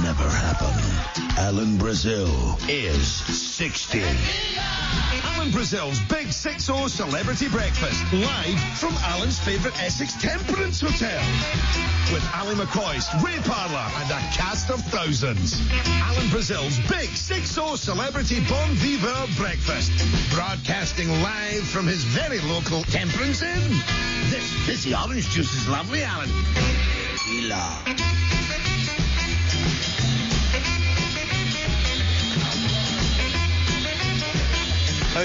never happen. Alan Brazil is 60. Alan Brazil's Big 6-0 Celebrity Breakfast, live from Alan's favourite Essex Temperance Hotel. With Ali McCoist, Ray Parlour, and a cast of thousands. Alan Brazil's Big 6-0 Celebrity Bon Vivant Breakfast. Broadcasting live from his very local Temperance Inn. This fizzy orange juice is lovely, Alan.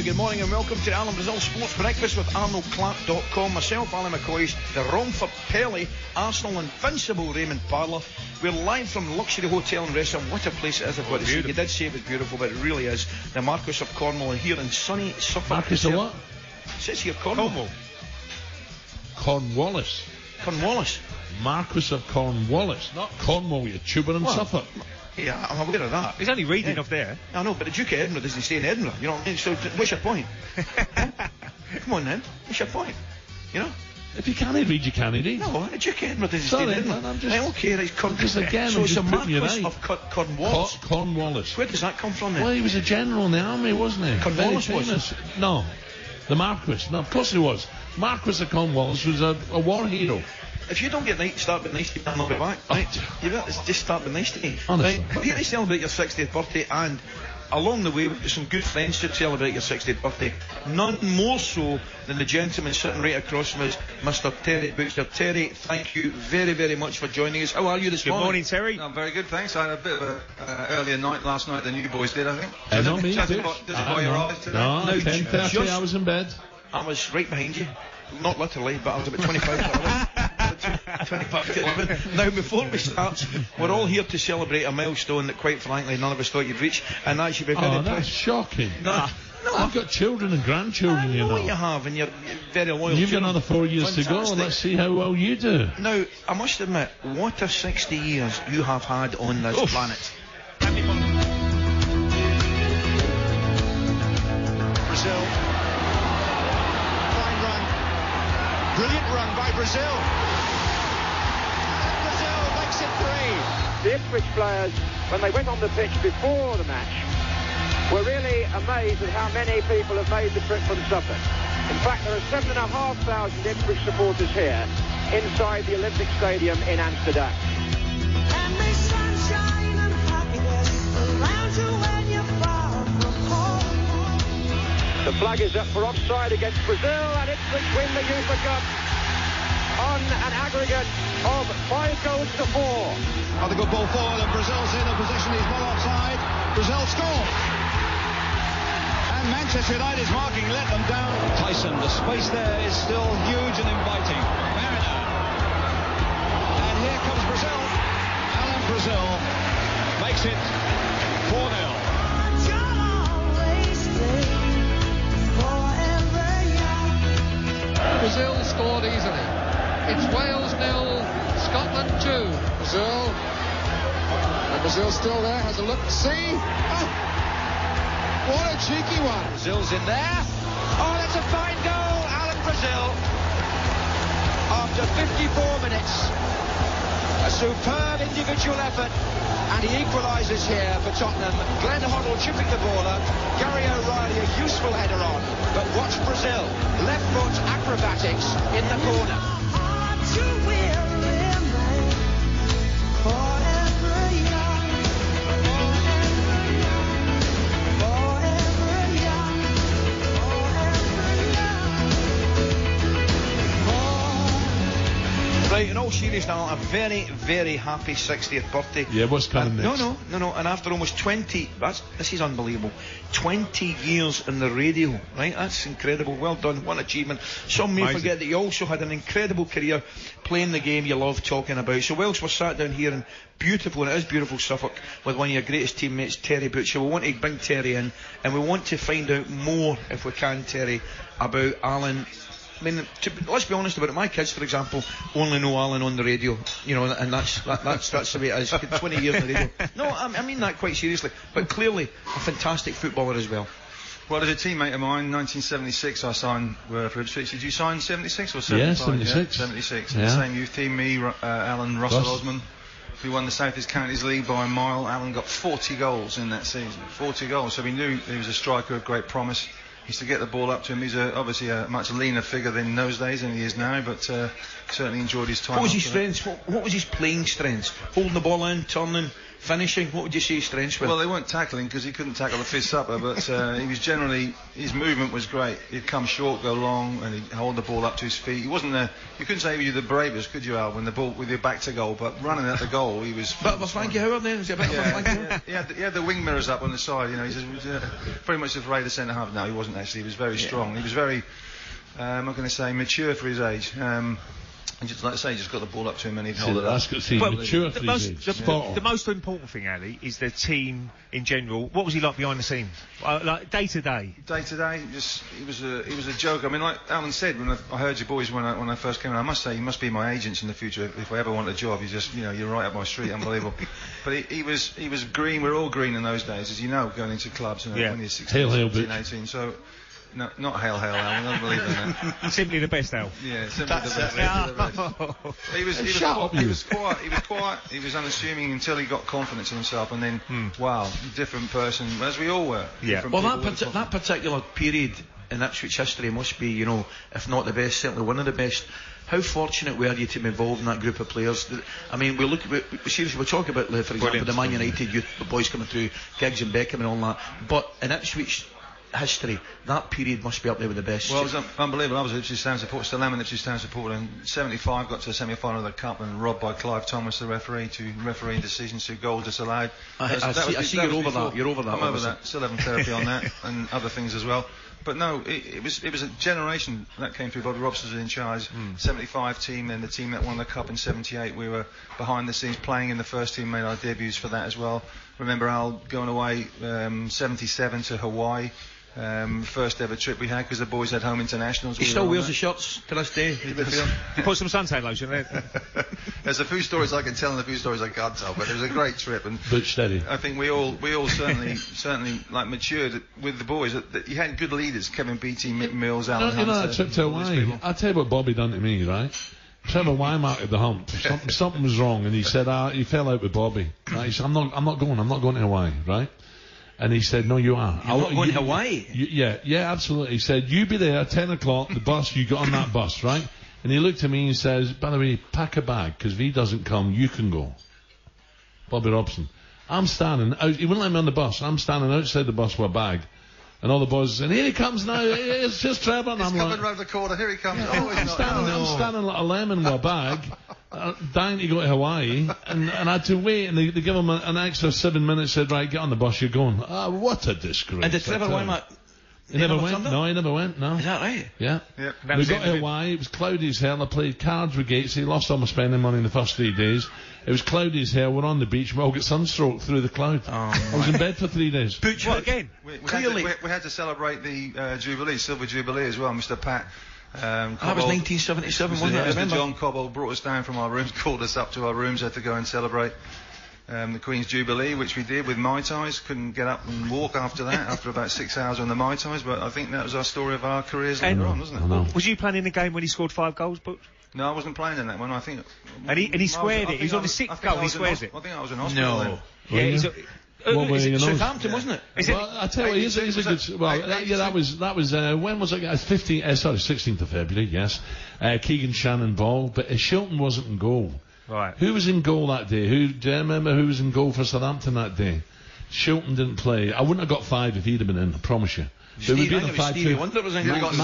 Good morning and welcome to Alan Brazil Sports Breakfast with ArnoldClark.com. Myself, Alan McCoist, the Romford Pelly, Arsenal Invincible Raymond Parlour. We're live from the Luxury Hotel and Restaurant. What a place it is, I've got to say. You did say it was beautiful, but it really is. The Marquis of Cornwall here in sunny Suffolk. Marquis of what? It says here Cornwall. Cornwallis. Cornwallis. Marquis of Cornwallis, not Cornwall, you tuber in Suffolk. Yeah, I'm aware of that. He's only reading up there. I know, but the Duke of Edinburgh doesn't stay in Edinburgh. You know what I mean? So what's your point? Come on then. What's your point? You know? If you can't read, you can't read. No, the Duke of Edinburgh doesn't stay in Edinburgh. I'm just... okay, right, Because again, so it's a Marquis of Cornwallis. Cornwallis. Where does that come from then? Well, he was a general in the army, wasn't he? Cornwallis was? No. The Marquis. No, of course he was. Marquis of Cornwallis was a war hero. If you don't get start with nice to me, I'll be back. Right? You better just start with nice to me. Honestly. Right? We're here to celebrate your 60th birthday, and along the way, we've got some good friends to celebrate your 60th birthday. None more so than the gentleman sitting right across from us, Mr. Terry Butcher. Terry, thank you very, very much for joining us. How are you this morning? Good morning, Terry. I'm very good, thanks. I had a bit of an earlier night last night than you boys did, I think. Not me, Does it bother your eyes today? No, 10:30 I was in bed. I was right behind you. Not literally, but I was about 25 to 11. 25 to 11. Now, before we start, we're all here to celebrate a milestone that, quite frankly, none of us thought you'd reach, and that should be very that's shocking. No, I've got children and grandchildren, you know. You have, and you're very loyal. You've got another 4 years to go. Let's see how well you do. Now, I must admit, what a 60 years you have had on this planet. Brazil. Fine run. Brilliant run by Brazil. And Brazil makes it 3. The Ipswich players, when they went on the pitch before the match, were really amazed at how many people have made the trip from Suffolk. In fact, there are 7,500 Ipswich supporters here inside the Olympic Stadium in Amsterdam. And may sunshine and happiness around you when you're far from home. The flag is up for offside against Brazil, and Ipswich win the UEFA Cup on an aggregate of 5 goals to 4. Oh, the good ball forward, and Brazil's in a position, he's well offside. Brazil score. And Manchester United's marking let them down. Tyson, the space there is still huge and inviting. Mariner. And here comes Brazil. Alan Brazil makes it 4-0. Brazil scored easily. It's Wales 0, Scotland 2. Brazil. And Brazil's still there, has a look to see. Oh, what a cheeky one. Brazil's in there. Oh, that's a fine goal, Alan Brazil. After 54 minutes. A superb individual effort. And he equalises here for Tottenham. Glenn Hoddle chipping the ball up. Gary O'Reilly a useful header on. But watch Brazil. Left foot acrobatics in the corner. Right, in all seriousness, a very, very happy 60th birthday. Yeah, what's coming next? No, and after almost 20, this is unbelievable, 20 years in the radio, right? That's incredible, well done, what an achievement. Some may forget that you also had an incredible career playing the game you love talking about. So whilst we're sat down here in beautiful, and it is beautiful Suffolk, with one of your greatest teammates, Terry Butcher, we want to bring Terry in, and we want to find out more, if we can, Terry, about Alan. I mean, let's be honest about it. My kids, for example, only know Alan on the radio, you know, and that's the way it is. 20 years on the radio. No, I mean that quite seriously. But clearly, a fantastic footballer as well. Well, as a teammate of mine, 1976, I signed for Ipswich. Did you sign 76 or 75? Yeah, 76. Yeah, 76. Yeah. The same youth team, me, Alan, Russell Osman. We won the South East Counties League by a mile. Alan got 40 goals in that season. 40 goals. So we knew he was a striker of great promise. He used to get the ball up to him. He's obviously a much leaner figure than in those days than he is now, but certainly enjoyed his time. What was his strengths? What was his playing strengths? Holding the ball in, turning, finishing? What would you say his strengths were? Well, they weren't tackling because he couldn't tackle the fifth supper, but he was generally, his movement was great. He'd come short, go long, and he'd hold the ball up to his feet. He wasn't you couldn't say he was the bravest, could you, Al, when the ball with your back to goal, but running at the goal, he was... Bit of a Frankie Howard then? Was he a bit of a Frankie Howard? He had the wing mirrors up on the side, you know, he was pretty much afraid of centre-half. No, he wasn't actually, he was very strong. He was very, I'm not going to say mature for his age. And just like I say, he just got the ball up to him and he'd hold it up. Mature for his age. The most important thing, Ali, is the team in general. What was he like behind the scenes? Like day to day? Day to day, he was a joke. I mean, like Alan said, when I heard you boys when I first came in, I must say, you must be my agents in the future. If I ever want a job, you're right up my street, unbelievable. But he was green. We're all green in those days, as you know, going into clubs when you're 16, 17, 18. So. No, not hail, Alan. I don't believe in that. Simply the best, Al. Yeah, simply the best. He was quiet. He was quiet. He was unassuming until he got confidence in himself, and then, wow, different person, as we all were. Yeah. Well, that particular period in Ipswich history must be, you know, if not the best, certainly one of the best. How fortunate were you to be involved in that group of players? I mean, seriously, we talk about, for example, the Man United youth, the boys coming through, Giggs and Beckham and all that, but in Ipswich history, that period must be up there with the best. Well, it was unbelievable. I was an Ipswich Town supporter, still am an Ipswich Town supporter. In '75, got to the semi-final of the Cup and robbed by Clive Thomas, the referee, to refereeing decisions, 2 goals disallowed. I see you're over that. You're over that. I'm over that. Still having therapy on that and other things as well. But no, it was a generation that came through. Bobby Robson was in charge. 75 team, then the team that won the Cup in '78. We were behind the scenes playing in the first team, made our debuts for that as well. Remember Al going away '77 to Hawaii. First ever trip we had because the boys had home internationals. He still wears the shirts to this day. You put some suntan lotion in it. There's a few stories I can tell and a few stories I can't tell, but it was a great trip. And but steady. I think we all certainly like matured with the boys. You had good leaders: Kevin Beattie, Mick Mills, Alan Hunter. You know that trip to Hawaii. I'll tell you what Bobby done to me, right? Trevor Wymark at the hump. Something was wrong, and he said he fell out with Bobby. Right? He said, I'm not going to Hawaii, right? And he said, no, you are. You're not going to Hawaii? Yeah, absolutely. He said, you be there at 10 o'clock, the bus, you get on that bus, right? And he looked at me and says, by the way, pack a bag, because if he doesn't come, you can go. Bobby Robson. I'm standing out, he wouldn't let me on the bus, I'm standing outside the bus with a bag. And all the boys saying, here he comes now, it's just Trevor. And he's I'm coming round the corner, here he comes. I'm standing like a lemon with a bag, dying to go to Hawaii, and I had to wait, and they give him an extra 7 minutes, said, right, get on the bus, you're going. What a disgrace. And did Trevor Wymark... He never went? No, he never went, no. Is that right? Yeah. Yep. We got to Hawaii, it was cloudy as hell, I played cards with Gatesy, lost all my spending money in the first 3 days. It was cloudy as hell, we're on the beach, we all got sunstroke through the cloud. I was in bed for 3 days. Butch, what again? We had to celebrate the Jubilee, Silver Jubilee as well, Mr. Pat. That was 1977, wasn't it? I remember. John Cobbold brought us down from our rooms, called us up to our rooms, had to go and celebrate the Queen's Jubilee, which we did with Mai Tais. Couldn't get up and walk after that, after about 6 hours on the Mai Tais, but I think that was our story of our careers later on, wasn't it? Was you playing in the game when he scored 5 goals, Butch? No, I wasn't playing in that one, I think. And he squared it, he was on the 6th goal, he squares it. I think I was in hospital then. Yeah, What were you Southampton, wasn't it? Well, I tell you, he's a good. Well, that was. When was it? 16th of February. Yes, Keegan Shannon Ball, but Shilton wasn't in goal. Right. Who was in goal that day? Do you remember who was in goal for Southampton that day? Shilton didn't play. I wouldn't have got 5 if he'd have been in. I promise you. Stevie Wonder was in goal. Got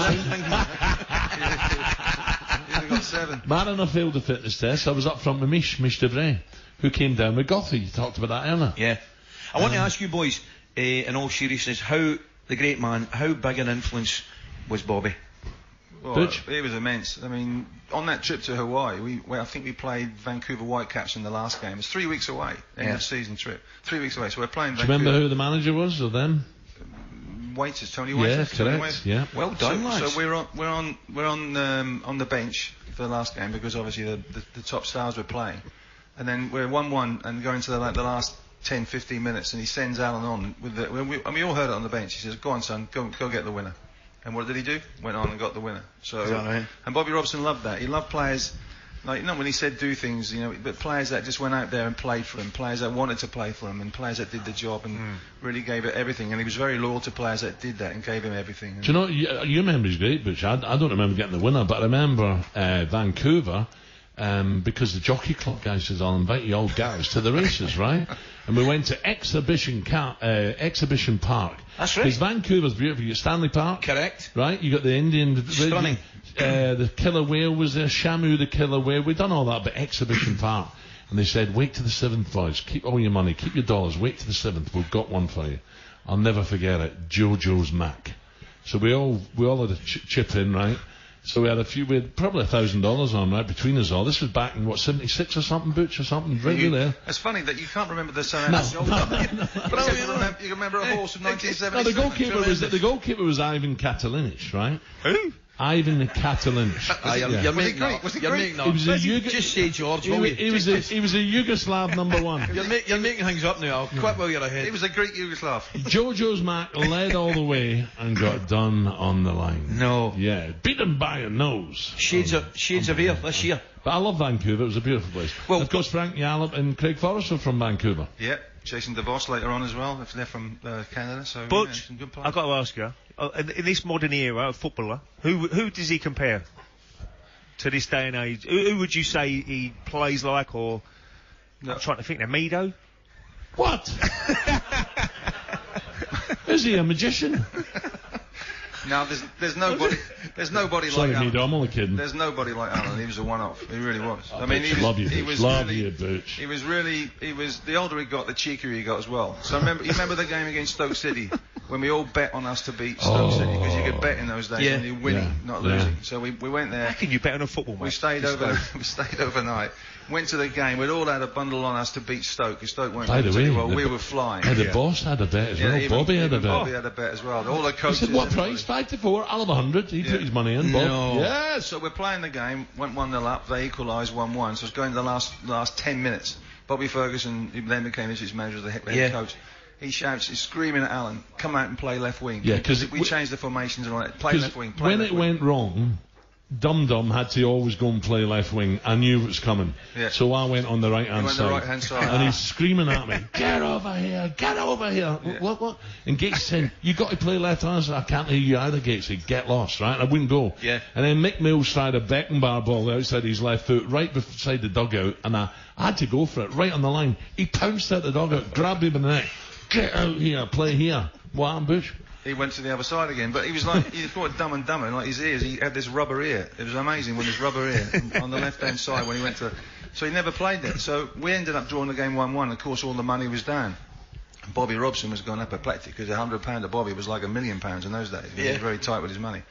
7. Mariner failed the fitness test. I was up front with Mish DeVray, who came down with Gothy. You talked about that earlier. Yeah. I want to ask you boys, in all seriousness, how big an influence was Bobby? Well, it was immense. I mean, on that trip to Hawaii, I think we played Vancouver Whitecaps in the last game. It was 3 weeks away in the season trip. 3 weeks away, so we're playing Vancouver. Do you remember who the manager was, or them? Waiters, Tony Waiters. Yeah, correct. Yeah. Well done, lads. So we're on the bench for the last game because obviously the top stars were playing, and then we're 1-1 and going to the last 10-15 minutes, and he sends Alan on with we all heard it on the bench. He says, "Go on, son, go get the winner." And what did he do? Went on and got the winner. So, right? And Bobby Robson loved that. He loved players Like, when he said do things, but players that just went out there and played for him, players that wanted to play for him, and players that did the job and really gave it everything. And he was very loyal to players that did that and gave him everything. Do you know, you remember he's great, Butch. I don't remember getting the winner, but I remember Vancouver, because the Jockey Club guy says, I'll invite you all guys to the races, right? And we went to Exhibition Park. That's right. Because Vancouver's beautiful. You got Stanley Park. Correct. Right? You got the Indian... Stunning. The killer whale was there, Shamu the killer whale. We'd done all that, but Exhibition Park. And they said, wait to the 7th, boys. Keep all your money, keep your dollars, wait to the 7th. We've got one for you. I'll never forget it. Jojo's Mac. So we all had a chip in, right? So we had probably $1,000 on, right, between us all. This was back in, 76 or something, Butch, or something, right there. It's funny that you can't remember the surname. But you remember a horse of 1977. No, the goalkeeper was Ivan Katalinich, right? Who? Ivan Katalinich. You're making up. Just say George. He was a Yugoslav #1. You're making things up now. I'll quit while you're ahead. He was a Greek Yugoslav. Jojo's Mac led all the way and got done on the line. No. Yeah, beaten by a nose. Shades of air this year. But I love Vancouver. It was a beautiful place. Well, of course, Frank Yallop and Craig Forrest are from Vancouver. Yeah, Jason DeVos later on as well. They're from Canada. So Butch, some good players. I've got to ask you, in this modern era of footballer, who does he compare to this day and age? Who would you say he plays like, or... No. I'm trying to think now. Mido? What? Is he a magician? No, there's nobody Sorry, like Alan. I'm only kidding. There's nobody like Alan. He was a one-off. He really was. I mean, he was the older he got, the cheekier he got as well. So you remember the game against Stoke City when we all bet on us to beat Stoke City, because you could bet in those days when you're winning, not losing. So we went there. How can you bet on a football match? We stayed overnight. Went to the game. We'd all had a bundle on us to beat Stoke, because Stoke weren't By the way, we were flying. The boss had a bet as well. Bobby had a bet. Bobby had a bet as well. All the coaches. He said, what price? 5 to 4. I'll have 100. He put his money in. Bob. No. Yeah. So we're playing the game. Went 1-0 up. They equalised 1-1. So it's going to the last 10 minutes. Bobby Ferguson, who then became his manager, the head coach. He shouts, he's screaming at Alan, come out and play left wing. Yeah, because we changed the formations and all that. Play left wing. When it went wrong, Dum had to always go and play left wing. I knew it was coming. Yeah. So I went on the right-hand side. And he's screaming at me, get over here, get over here. Yeah. What? And Gates said, you got to play left hand. I said, I can't hear you either, Gates. He said, get lost, right? And I wouldn't go. Yeah. And then Mick Mills tried a Beckenbauer ball outside his left foot, right beside the dugout, and I had to go for it, right on the line. He pounced out the dugout, grabbed him in the neck, get out here, play here. What happened, Bush? He went to the other side again, but he was like, he thought Dumb and Dumber, like his ears, he had this rubber ear. It was amazing with his rubber ear on the left-hand side when he went to, so he never played it. So we ended up drawing the game 1-1, of course all the money was down. Bobby Robson was going apoplectic, because £100 of Bobby was like £1 million in those days. He was very tight with his money.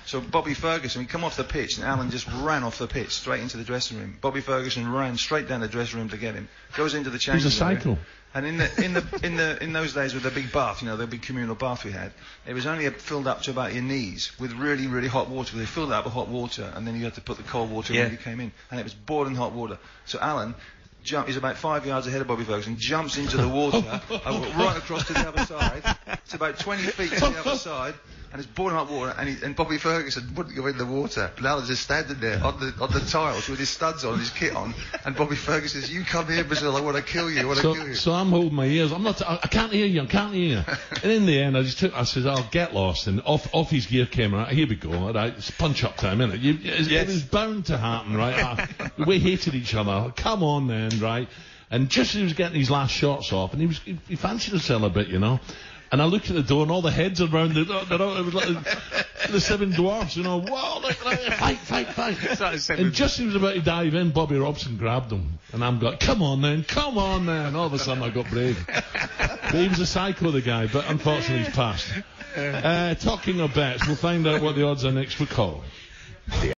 So Bobby Ferguson, we come off the pitch, and Alan just ran off the pitch, straight into the dressing room. Bobby Ferguson ran straight down the dressing room to get him, goes into the changing room. He's a cycle. And in those days with the big bath, the big communal bath we had, it was only filled up to about your knees with really, really hot water. They filled it up with hot water, and then you had to put the cold water in when you came in, and it was boiling hot water. So Alan he's about 5 yards ahead of Bobby Ferguson, jumps into the water, right across to the other side. It's about 20 feet to the other side, and it's boiling hot water, and Bobby Ferguson wouldn't go in the water. And Alan's just standing there on the tiles with his studs on, his kit on, and Bobby Ferguson says, you come here, Brazil, I want to kill you, So I'm holding my ears. I can't hear you, And in the end, I said, I'll get lost, and off his gear came, right, here we go, right, it's punch-up time, innit? It was bound to happen, right? We hated each other. Come on then, right? And just as he was getting his last shots off, and he fancied himself a bit, And I looked at the door, and all the heads around it was like the seven dwarfs, whoa, fight. And just as he was about to dive in, Bobby Robson grabbed him. And I'm like, come on then. All of a sudden I got brave. But he was a psycho, the guy, but unfortunately he's passed. Talking of bets, we'll find out what the odds are next for call. The